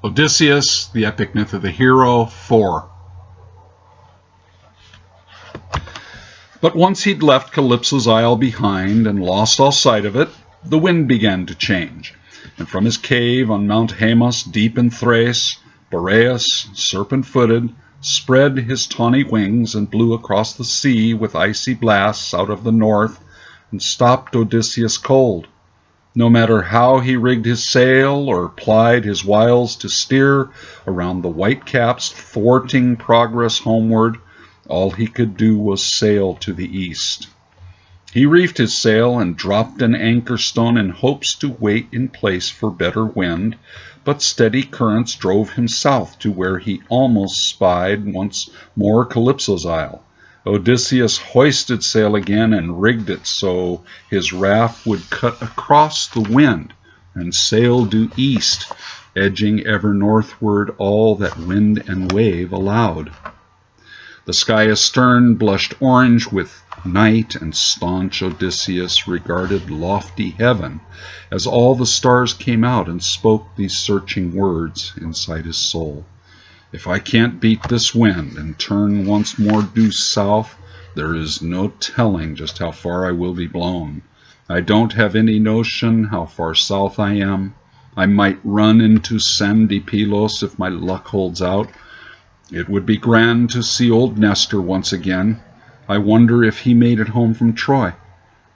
Odysseus-The Epic Myth of the Hero 4. But once he'd left Calypso's isle behind and lost all sight of it, the wind began to change, and from his cave on Mount Haemus deep in Thrace, Boreas, serpent-footed, spread his tawny wings and blew across the sea with icy blasts out of the north and stopped Odysseus cold. No matter how he rigged his sail or plied his wiles to steer around the white caps thwarting progress homeward, all he could do was sail to the east. He reefed his sail and dropped an anchor stone in hopes to wait in place for better wind, but steady currents drove him south to where he almost spied once more Calypso's isle. Odysseus hoisted sail again and rigged it so his raft would cut across the wind and sail due east, edging ever northward all that wind and wave allowed. The sky astern blushed orange with night, and staunch Odysseus regarded lofty heaven as all the stars came out and spoke these searching words inside his soul. If I can't beat this wind and turn once more due south, there is no telling just how far I will be blown. I don't have any notion how far south I am. I might run into sandy Pylos if my luck holds out. It would be grand to see old Nestor once again. I wonder if he made it home from Troy.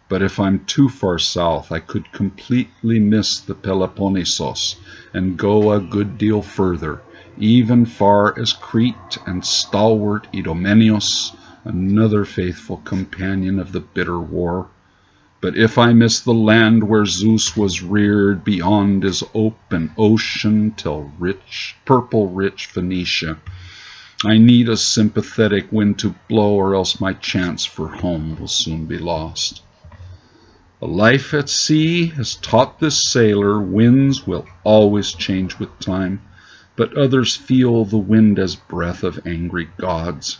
But if I'm too far south, I could completely miss the Peloponnesos and go a good deal further, even far as Crete and stalwart Idomeneus, another faithful companion of the bitter war. But if I miss the land where Zeus was reared beyond his open ocean till purple-rich Phoenicia, I need a sympathetic wind to blow, or else my chance for home will soon be lost. A life at sea has taught this sailor winds will always change with time, but others feel the wind as breath of angry gods.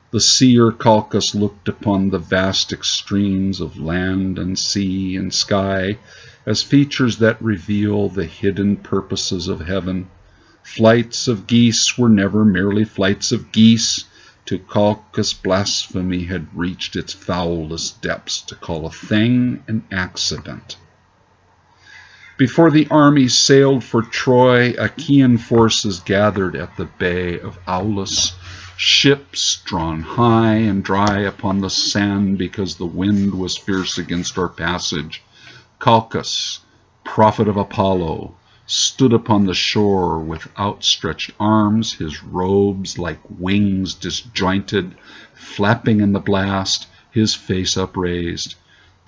The seer Calchas looked upon the vast extremes of land and sea and sky as features that reveal the hidden purposes of heaven. Flights of geese were never merely flights of geese. To Calchas blasphemy had reached its foulest depths to call a thing an accident. Before the army sailed for Troy, Achaean forces gathered at the bay of Aulis, ships drawn high and dry upon the sand because the wind was fierce against our passage. Calchas, prophet of Apollo, stood upon the shore with outstretched arms, his robes like wings disjointed, flapping in the blast, his face upraised.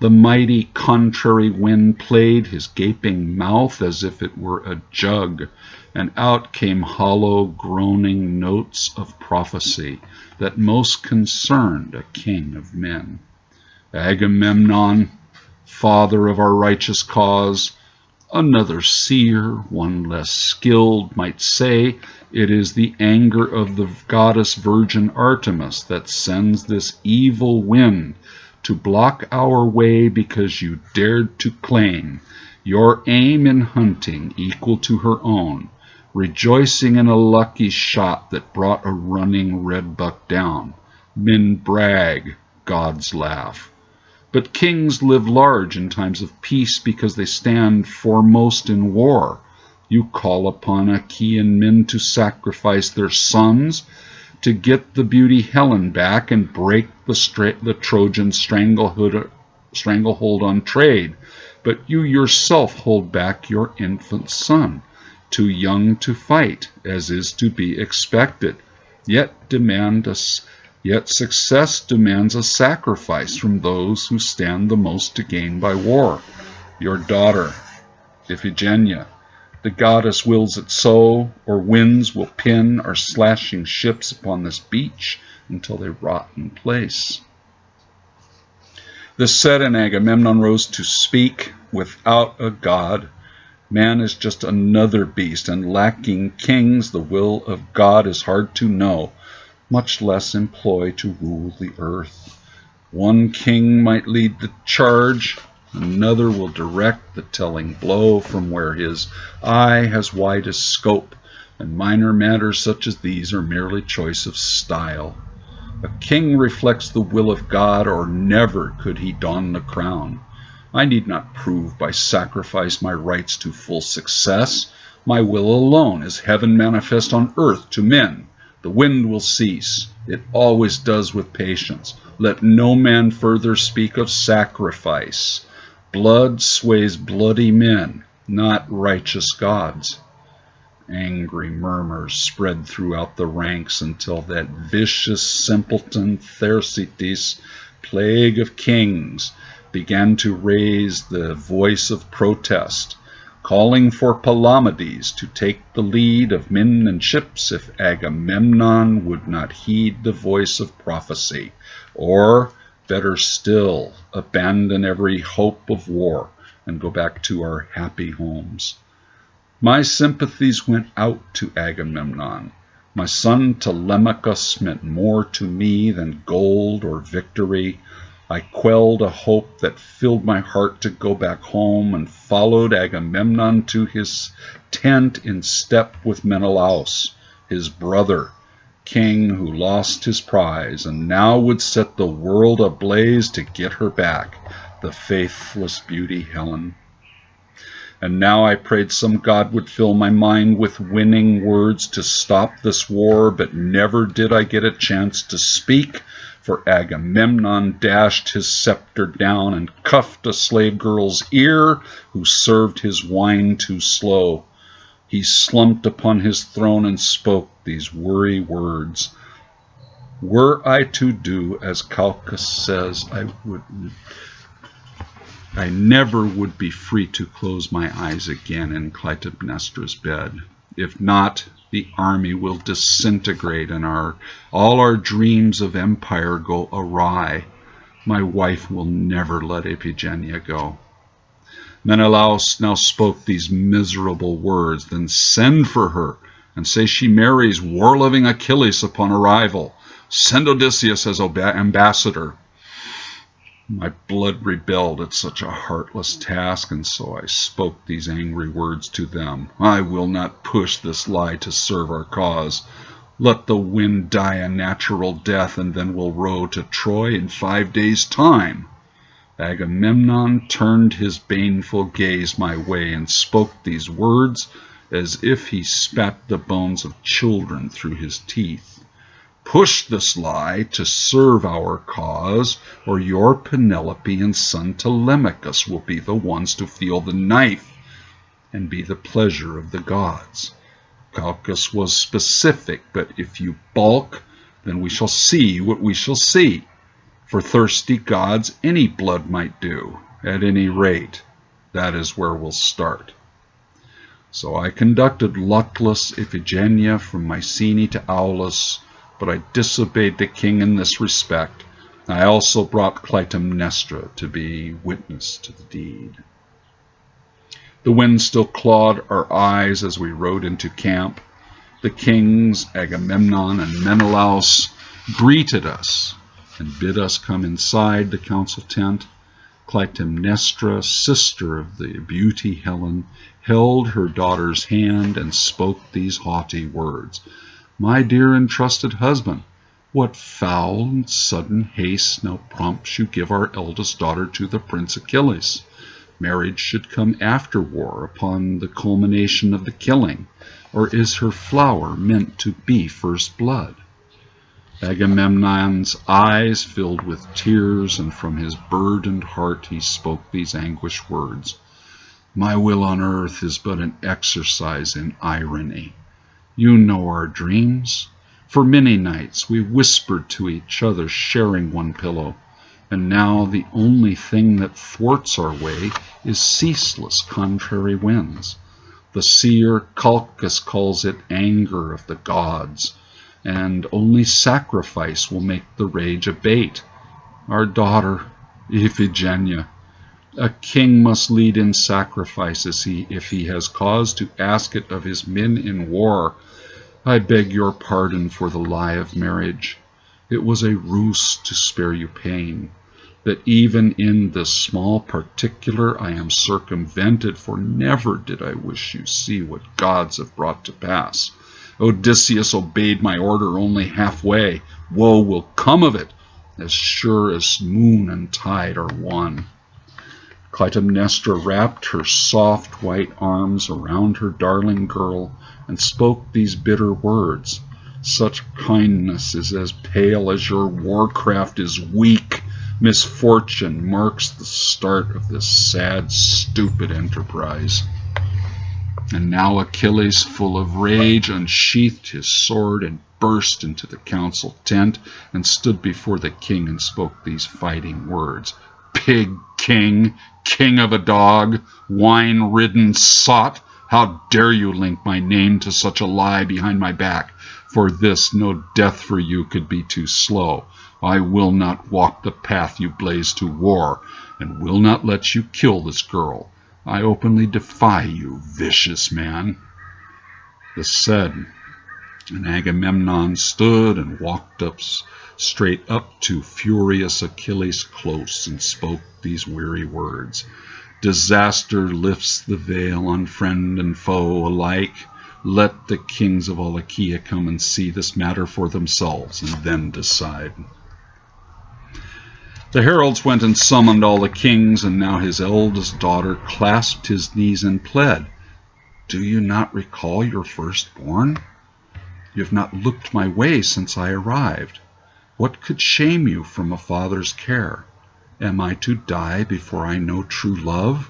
The mighty contrary wind played his gaping mouth as if it were a jug, and out came hollow, groaning notes of prophecy that most concerned a king of men. Agamemnon, father of our righteous cause, another seer, one less skilled, might say it is the anger of the goddess Virgin Artemis that sends this evil wind to block our way because you dared to claim your aim in hunting equal to her own, rejoicing in a lucky shot that brought a running red buck down. Men brag, gods laugh. But kings live large in times of peace because they stand foremost in war. You call upon Achaean men to sacrifice their sons to get the beauty Helen back and break the Trojan stranglehold on trade. But you yourself hold back your infant son, too young to fight, as is to be expected, yet success demands a sacrifice from those who stand the most to gain by war. Your daughter, Iphigenia, the goddess wills it so, or winds will pin our slashing ships upon this beach until they rot in place. This said, and Agamemnon rose to speak. Without a god, man is just another beast, and lacking kings, the will of God is hard to know, much less employ to rule the earth. One king might lead the charge, another will direct the telling blow from where his eye has widest scope, and minor matters such as these are merely choice of style. A king reflects the will of God, or never could he don the crown. I need not prove by sacrifice my rights to full success. My will alone is heaven manifest on earth to men. The wind will cease. It always does with patience. Let no man further speak of sacrifice. Blood sways bloody men, not righteous gods. Angry murmurs spread throughout the ranks until that vicious simpleton Thersites, plague of kings, began to raise the voice of protest, calling for Palamedes to take the lead of men and ships if Agamemnon would not heed the voice of prophecy, or, better still, abandon every hope of war and go back to our happy homes. My sympathies went out to Agamemnon. My son Telemachus meant more to me than gold or victory. I quelled a hope that filled my heart to go back home and followed Agamemnon to his tent in step with Menelaus, his brother, king who lost his prize and now would set the world ablaze to get her back, the faithless beauty Helen. And now I prayed some god would fill my mind with winning words to stop this war, but never did I get a chance to speak, for Agamemnon dashed his scepter down and cuffed a slave girl's ear who served his wine too slow. He slumped upon his throne and spoke these weary words. Were I to do as Calchas says, I never would be free to close my eyes again in Clytemnestra's bed. If not, the army will disintegrate and all our dreams of empire go awry. My wife will never let Iphigenia go. Menelaus now spoke these miserable words. Then send for her and say she marries war-loving Achilles upon arrival. Send Odysseus as ambassador. My blood rebelled at such a heartless task, and so I spoke these angry words to them. I will not push this lie to serve our cause. Let the wind die a natural death, and then we'll row to Troy in 5 days' time. Agamemnon turned his baneful gaze my way and spoke these words as if he spat the bones of children through his teeth. Push this lie to serve our cause, or your Penelope and son Telemachus will be the ones to feel the knife and be the pleasure of the gods. Calchas was specific, but if you balk, then we shall see what we shall see. For thirsty gods, any blood might do. At any rate, that is where we'll start. So I conducted luckless Iphigenia from Mycenae to Aulis, but I disobeyed the king in this respect. I also brought Clytemnestra to be witness to the deed. The wind still clawed our eyes as we rode into camp. The kings, Agamemnon and Menelaus, greeted us and bid us come inside the council tent. Clytemnestra, sister of the beauty Helen, held her daughter's hand and spoke these haughty words. My dear and trusted husband, what foul and sudden haste now prompts you give our eldest daughter to the Prince Achilles? Marriage should come after war, upon the culmination of the killing, or is her flower meant to be first blood? Agamemnon's eyes filled with tears, and from his burdened heart he spoke these anguished words. My will on earth is but an exercise in irony. You know our dreams. For many nights we whispered to each other, sharing one pillow, and now the only thing that thwarts our way is ceaseless contrary winds. The seer Calchas calls it anger of the gods, and only sacrifice will make the rage abate. Our daughter, Iphigenia, a king must lead in sacrifices if he has cause to ask it of his men in war. I beg your pardon for the lie of marriage. It was a ruse to spare you pain. That even in this small particular I am circumvented, for never did I wish you see what gods have brought to pass. Odysseus obeyed my order only halfway. Woe will come of it, as sure as moon and tide are one. Clytemnestra wrapped her soft white arms around her darling girl and spoke these bitter words. Such kindness is as pale as your warcraft is weak. Misfortune marks the start of this sad, stupid enterprise. And now Achilles, full of rage, unsheathed his sword and burst into the council tent and stood before the king and spoke these fighting words. Pig king, king of a dog, wine-ridden sot, how dare you link my name to such a lie behind my back? For this no death for you could be too slow. I will not walk the path you blaze to war, and will not let you kill this girl. I openly defy you, vicious man. This said, and Agamemnon stood and walked straight up to furious Achilles close and spoke these weary words. Disaster lifts the veil on friend and foe alike. Let the kings of all Achaea come and see this matter for themselves, and then decide. The heralds went and summoned all the kings, and now his eldest daughter clasped his knees and pled. Do you not recall your firstborn? You have not looked my way since I arrived. What could shame you from a father's care? Am I to die before I know true love?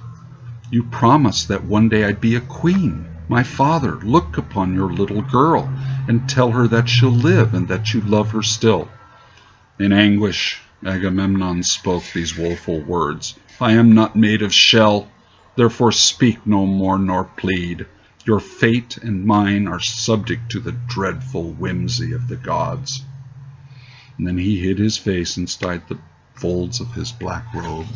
You promised that one day I'd be a queen. My father, look upon your little girl and tell her that she'll live and that you love her still. In anguish, Agamemnon spoke these woeful words. I am not made of shell, therefore speak no more nor plead. Your fate and mine are subject to the dreadful whimsy of the gods. And then he hid his face inside the folds of his black robe.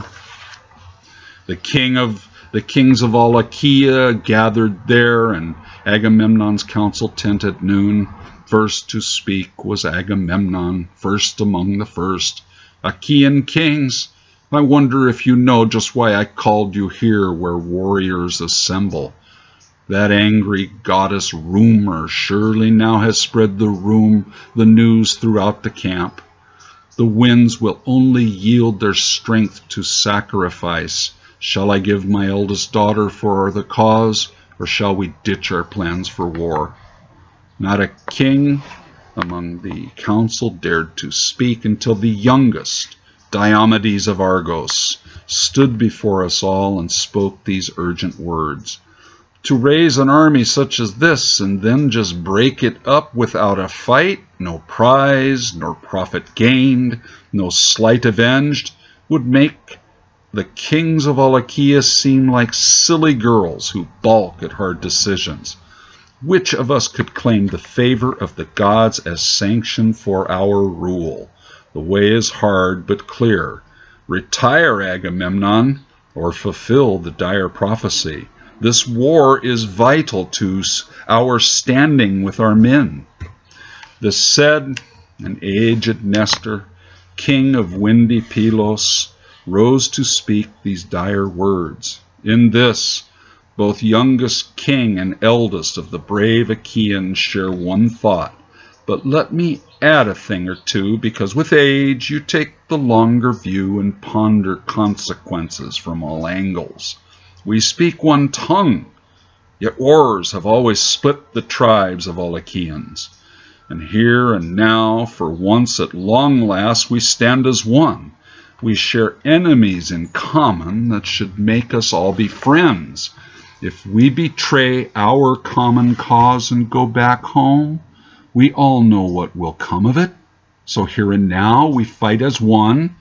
The kings of all Achaea gathered there, and Agamemnon's council tent at noon. First to speak was Agamemnon, first among the first. Achaean kings, I wonder if you know just why I called you here where warriors assemble. That angry goddess Rumor surely now has spread the news throughout the camp. The winds will only yield their strength to sacrifice. Shall I give my eldest daughter for the cause, or shall we ditch our plans for war? Not a king among the council dared to speak until the youngest, Diomedes of Argos, stood before us all and spoke these urgent words. To raise an army such as this and then just break it up without a fight, no prize, nor profit gained, no slight avenged, would make the kings of all Achaea seem like silly girls who balk at hard decisions. Which of us could claim the favor of the gods as sanction for our rule? The way is hard but clear. Retire, Agamemnon, or fulfill the dire prophecy. This war is vital to our standing with our men. This said, an aged Nestor, king of windy Pylos, rose to speak these dire words. In this, both youngest king and eldest of the brave Achaeans share one thought. But let me add a thing or two, because with age you take the longer view and ponder consequences from all angles. We speak one tongue, yet wars have always split the tribes of all Achaeans. And here and now, for once at long last, we stand as one. We share enemies in common that should make us all be friends. If we betray our common cause and go back home, we all know what will come of it. So here and now we fight as one,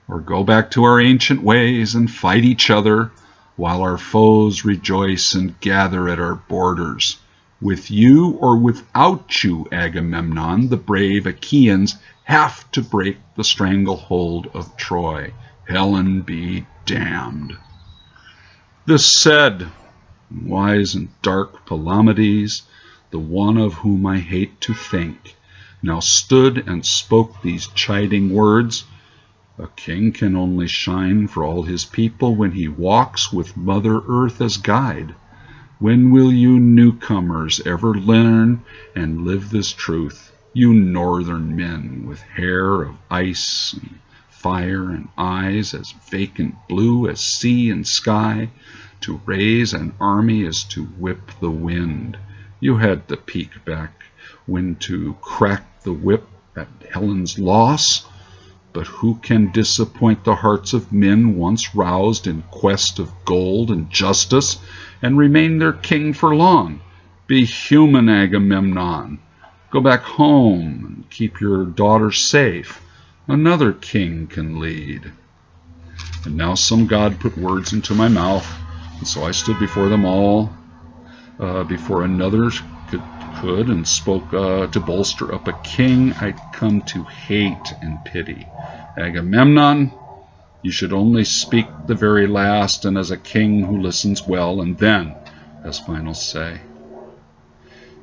or go back to our ancient ways and fight each other, while our foes rejoice and gather at our borders. With you or without you, Agamemnon, the brave Achaeans have to break the stranglehold of Troy. Helen be damned. This said, wise and dark Palamedes, the one of whom I hate to think, now stood and spoke these chiding words. A king can only shine for all his people when he walks with Mother Earth as guide. When will you newcomers ever learn and live this truth, you northern men with hair of ice and fire and eyes as vacant blue as sea and sky? To raise an army is to whip the wind. You had the peak back when to crack the whip at Helen's loss. But who can disappoint the hearts of men once roused in quest of gold and justice, and remain their king for long? Be human, Agamemnon. Go back home and keep your daughter safe. Another king can lead. And now some god put words into my mouth, and so I stood before them all, before another could, and spoke to bolster up a king I'd come to hate and pity. Agamemnon, you should only speak the very last, and as a king who listens well, and then as final say.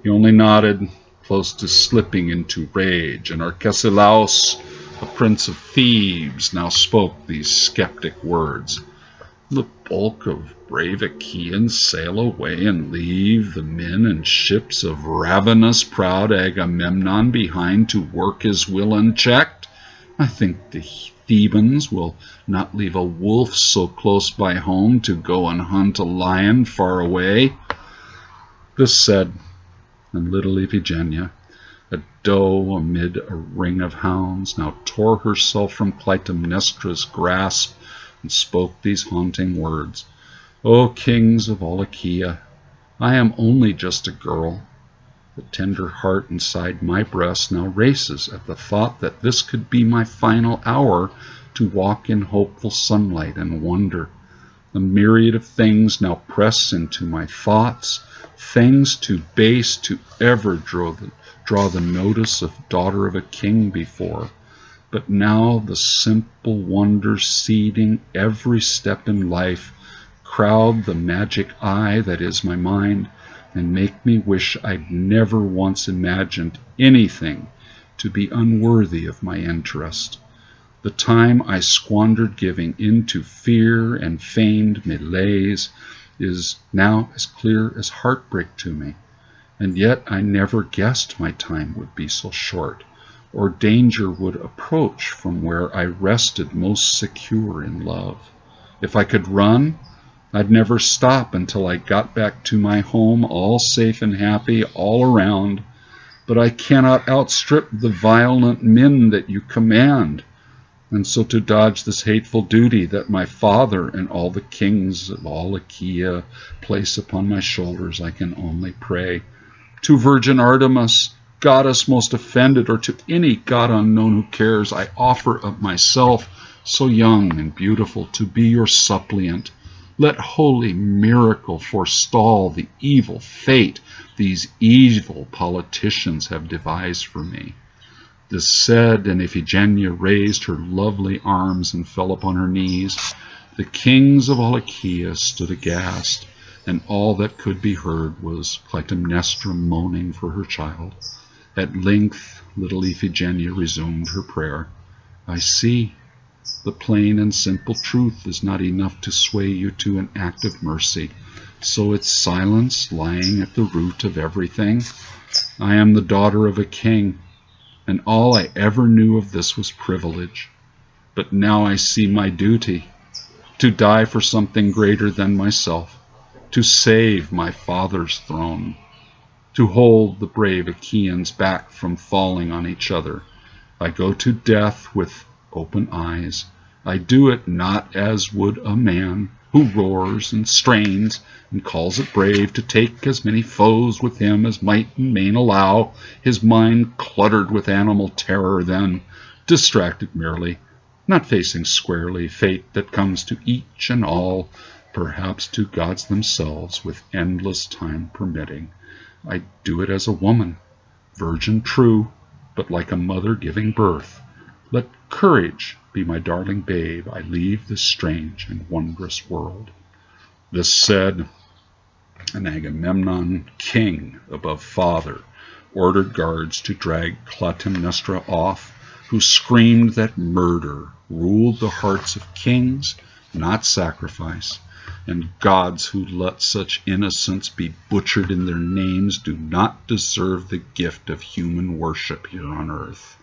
He only nodded, close to slipping into rage, and Arcesilaus, a prince of Thebes, now spoke these skeptic words. The bulk of brave Achaeans sail away and leave the men and ships of ravenous proud Agamemnon behind to work his will unchecked. I think the Thebans will not leave a wolf so close by home to go and hunt a lion far away. This said, and little Iphigenia, a doe amid a ring of hounds, now tore herself from Clytemnestra's grasp and spoke these haunting words. O kings of all Achaea, I am only just a girl. The tender heart inside my breast now races at the thought that this could be my final hour to walk in hopeful sunlight and wonder. A myriad of things now press into my thoughts, things too base to ever draw the notice of daughter of a king before. But now the simple wonders seeding every step in life crowd the magic eye that is my mind, and make me wish I'd never once imagined anything to be unworthy of my interest. The time I squandered giving in to fear and feigned malaise is now as clear as heartbreak to me, and yet I never guessed my time would be so short, or danger would approach from where I rested most secure in love. If I could run, I'd never stop until I got back to my home all safe and happy all around, but I cannot outstrip the violent men that you command, and so to dodge this hateful duty that my father and all the kings of all Achaea place upon my shoulders, I can only pray to Virgin Artemis, goddess most offended, or to any god unknown who cares, I offer up myself, so young and beautiful, to be your suppliant. Let holy miracle forestall the evil fate these evil politicians have devised for me. This said, and Iphigenia raised her lovely arms and fell upon her knees. The kings of all Achaea stood aghast, and all that could be heard was Clytemnestra moaning for her child. At length little Iphigenia resumed her prayer. I see. The plain and simple truth is not enough to sway you to an act of mercy, so it's silence lying at the root of everything. I am the daughter of a king, and all I ever knew of this was privilege. But now I see my duty, to die for something greater than myself, to save my father's throne, to hold the brave Achaeans back from falling on each other. I go to death with open eyes. I do it not as would a man who roars and strains and calls it brave to take as many foes with him as might and main allow, his mind cluttered with animal terror, then distracted merely, not facing squarely fate that comes to each and all, perhaps to gods themselves with endless time permitting. I do it as a woman, virgin true, but like a mother giving birth. Let courage be my darling babe, I leave this strange and wondrous world. This said, and Agamemnon, king above father, ordered guards to drag Clytemnestra off, who screamed that murder ruled the hearts of kings, not sacrifice, and gods who let such innocents be butchered in their names do not deserve the gift of human worship here on earth.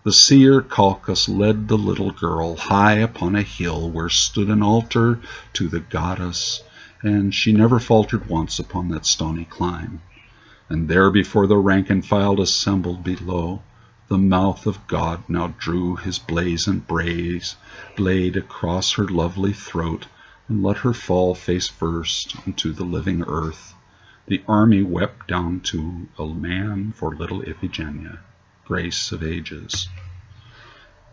The seer Calchas led the little girl high upon a hill where stood an altar to the goddess, and she never faltered once upon that stony climb. And there before the rank and file assembled below, the mouth of God now drew his blazoned blade across her lovely throat, and let her fall face first unto the living earth. The army wept down to a man for little Iphigenia, grace of ages.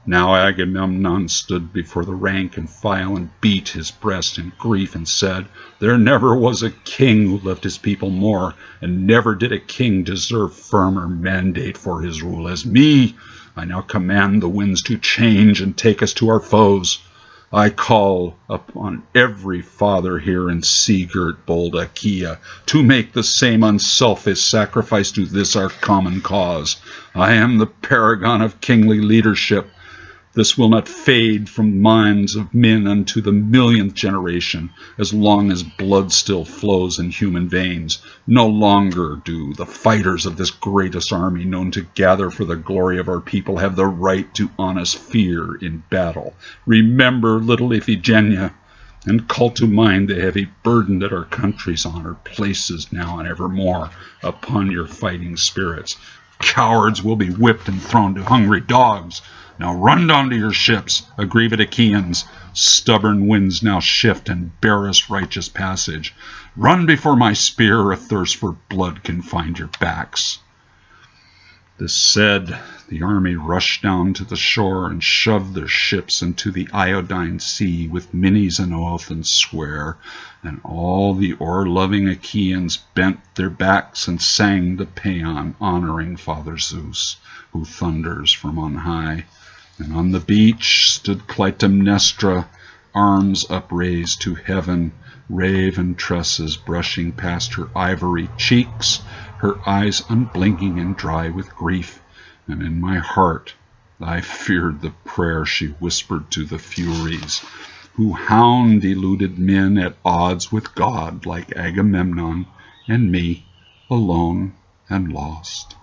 Now Agamemnon stood before the rank and file and beat his breast in grief and said, "There never was a king who loved his people more, and never did a king deserve firmer mandate for his rule as me. I now command the winds to change and take us to our foes. I call upon every father here in sea-girt bold Achaea to make the same unselfish sacrifice to this our common cause. I am the paragon of kingly leadership. This will not fade from minds of men unto the millionth generation, as long as blood still flows in human veins. No longer do the fighters of this greatest army, known to gather for the glory of our people, have the right to honest fear in battle. Remember little Iphigenia, and call to mind the heavy burden that our country's honor places now and evermore upon your fighting spirits. Cowards will be whipped and thrown to hungry dogs. Now run down to your ships, aggrieved Achaeans. Stubborn winds now shift and bear us righteous passage. Run before my spear, a thirst for blood can find your backs." This said, the army rushed down to the shore and shoved their ships into the iodine sea with minis and oath and swear, and all the oar-loving Achaeans bent their backs and sang the paean honoring Father Zeus, who thunders from on high. And on the beach stood Clytemnestra, arms upraised to heaven, raven tresses brushing past her ivory cheeks, her eyes unblinking and dry with grief. And in my heart I feared the prayer she whispered to the Furies, who hound deluded men at odds with God, like Agamemnon and me, alone and lost.